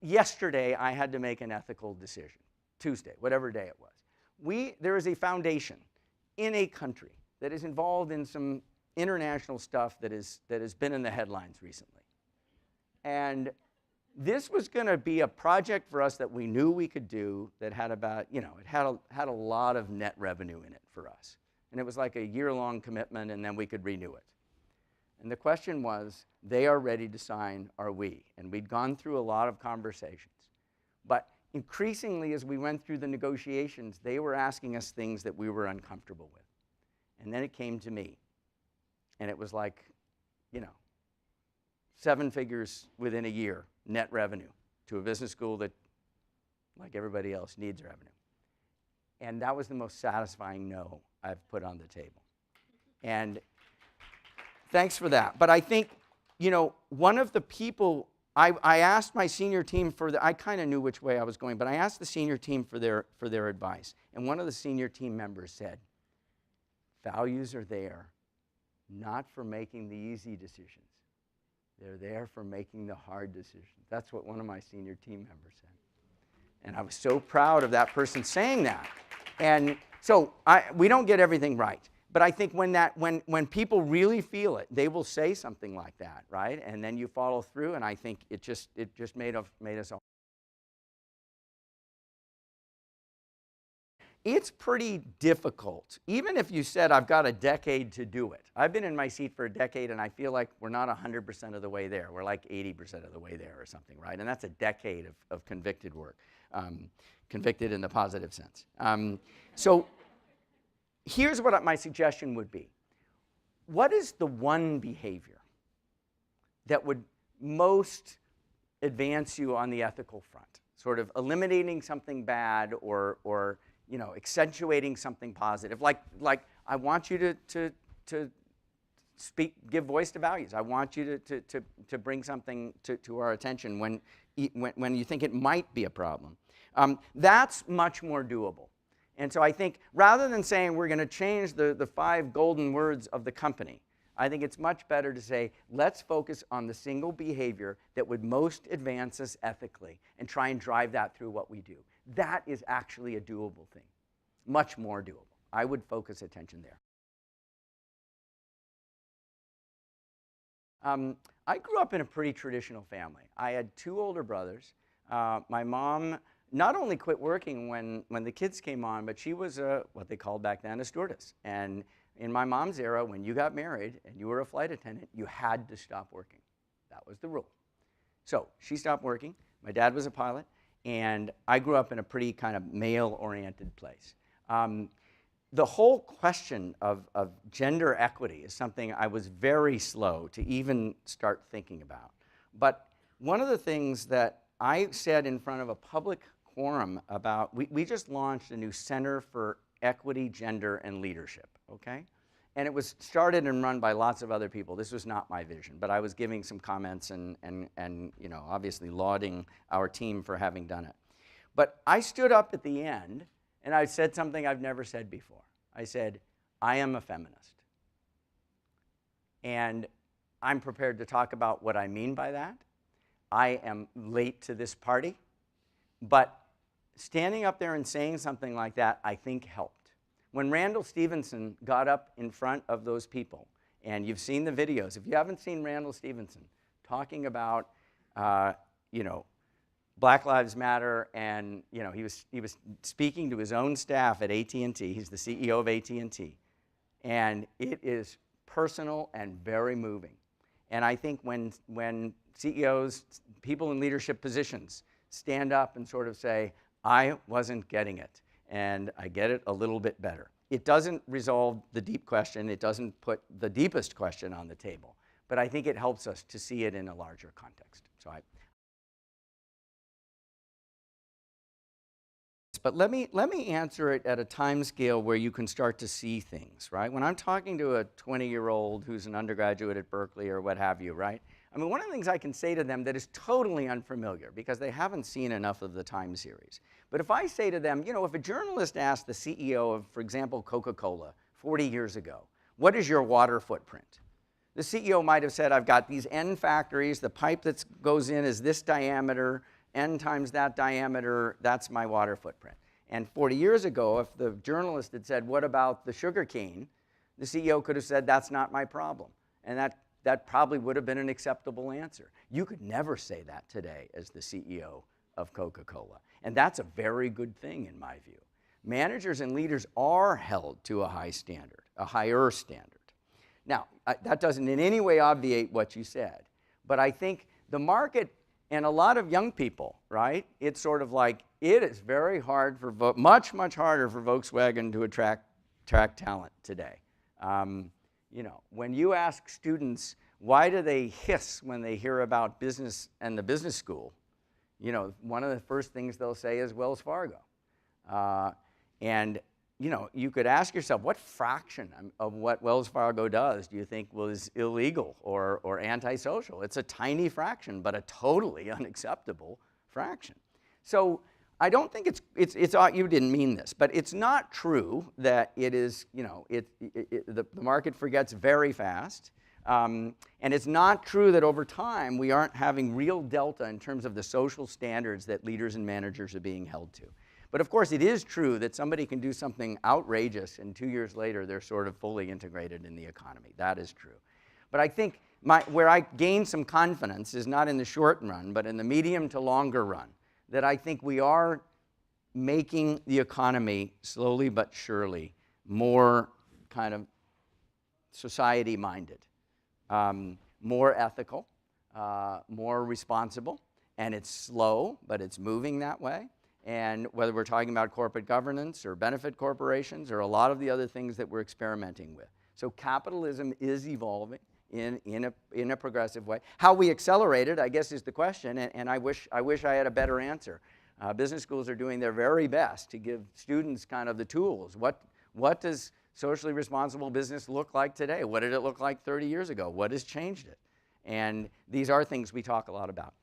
yesterday I had to make an ethical decision, Tuesday, whatever day it was. There is a foundation in a country that is involved in some international stuff that has been in the headlines recently. And this was going to be a project for us that we knew we could do that had about, it had a lot of net revenue in it for us. And it was like a year-long commitment, and then we could renew it. And the question was, they are ready to sign, are we? And we'd gone through a lot of conversations. But increasingly, as we went through the negotiations, they were asking us things that we were uncomfortable with. And then it came to me. And it was like, 7 figures within a year, net revenue, to a business school that, like everybody else, needs revenue. And that was the most satisfying no I've put on the table. And thanks for that. But I think, one of the people, I asked my senior team I kind of knew which way I was going, but I asked the senior team for their advice. And one of the senior team members said, values are there, not for making the easy decisions. They're there for making the hard decisions. That's what one of my senior team members said. And I was so proud of that person saying that. And so we don't get everything right. But I think when people really feel it, they will say something like that, right? And then you follow through, and I think it just made us all. It's pretty difficult, even if you said, I've got a decade to do it. I've been in my seat for a decade, and I feel like we're not 100% of the way there. We're like 80% of the way there or something, right? And that's a decade of convicted work, convicted in the positive sense. So here's what my suggestion would be. What is the one behavior that would most advance you on the ethical front? Sort of eliminating something bad or accentuating something positive. Like I want you to give voice to values. I want you to bring something to our attention when you think it might be a problem. That's much more doable. And so I think rather than saying we're going to change the 5 golden words of the company, I think it's much better to say, let's focus on the single behavior that would most advance us ethically and try and drive that through what we do. That is actually a doable thing, much more doable. I would focus attention there. I grew up in a pretty traditional family. I had 2 older brothers. My mom not only quit working when the kids came on, but she was what they called back then a stewardess. And in my mom's era, when you got married and you were a flight attendant, you had to stop working. That was the rule. So she stopped working. My dad was a pilot, and I grew up in a pretty kind of male-oriented place. The whole question of gender equity is something I was very slow to even start thinking about. But one of the things that I said in front of a public forum about, we just launched a new Center for Equity, Gender, and Leadership, okay? And it was started and run by lots of other people. This was not my vision, but I was giving some comments and obviously lauding our team for having done it. But I stood up at the end and I said something I've never said before. I said, I am a feminist. And I'm prepared to talk about what I mean by that. I am late to this party, but standing up there and saying something like that, I think helped. When Randall Stephenson got up in front of those people, and you've seen the videos, if you haven't seen Randall Stephenson talking about, Black Lives Matter, and he was speaking to his own staff at AT&T. He's the CEO of AT&T, and it is personal and very moving. And I think when CEOs, people in leadership positions, stand up and sort of say, I wasn't getting it, and I get it a little bit better. It doesn't resolve the deep question. It doesn't put the deepest question on the table. But I think it helps us to see it in a larger context. But let me answer it at a time scale where you can start to see things, right? When I'm talking to a 20-year-old who's an undergraduate at Berkeley or what have you, right? I mean, one of the things I can say to them that is totally unfamiliar because they haven't seen enough of the Time series. But if I say to them, if a journalist asked the CEO of, for example, Coca-Cola 40 years ago, what is your water footprint? The CEO might have said, I've got these N factories, the pipe that goes in is this diameter, n times that diameter, that's my water footprint. And 40 years ago, if the journalist had said, what about the sugar cane, the CEO could have said, that's not my problem. And that probably would have been an acceptable answer. You could never say that today as the CEO of Coca-Cola. And that's a very good thing in my view. Managers and leaders are held to a high standard, a higher standard. Now, that doesn't in any way obviate what you said, but I think the market and a lot of young people, right? It's sort of like, it is very hard for, much harder for Volkswagen to attract talent today. You know, when you ask students, why do they hiss when they hear about business and the business school? You know, one of the first things they'll say is Wells Fargo. And, you know, you could ask yourself, what fraction of what Wells Fargo does do you think was illegal or antisocial? It's a tiny fraction, but a totally unacceptable fraction. So I don't think it's you didn't mean this, but it's not true that it is, you know, the market forgets very fast. And it's not true that over time we aren't having real delta in terms of the social standards that leaders and managers are being held to. But of course it is true that somebody can do something outrageous and 2 years later they're sort of fully integrated in the economy. That is true. But I think where I gain some confidence is not in the short run, but in the medium to longer run, that I think we are making the economy slowly but surely more kind of society-minded. More ethical, more responsible, and it's slow, but it's moving that way. And whether we're talking about corporate governance or benefit corporations or a lot of the other things that we're experimenting with. So capitalism is evolving in a progressive way. How we accelerate it, I guess, is the question, and I wish I had a better answer. Business schools are doing their very best to give students kind of the tools. What does socially responsible business look like today? What did it look like 30 years ago? What has changed it? And these are things we talk a lot about.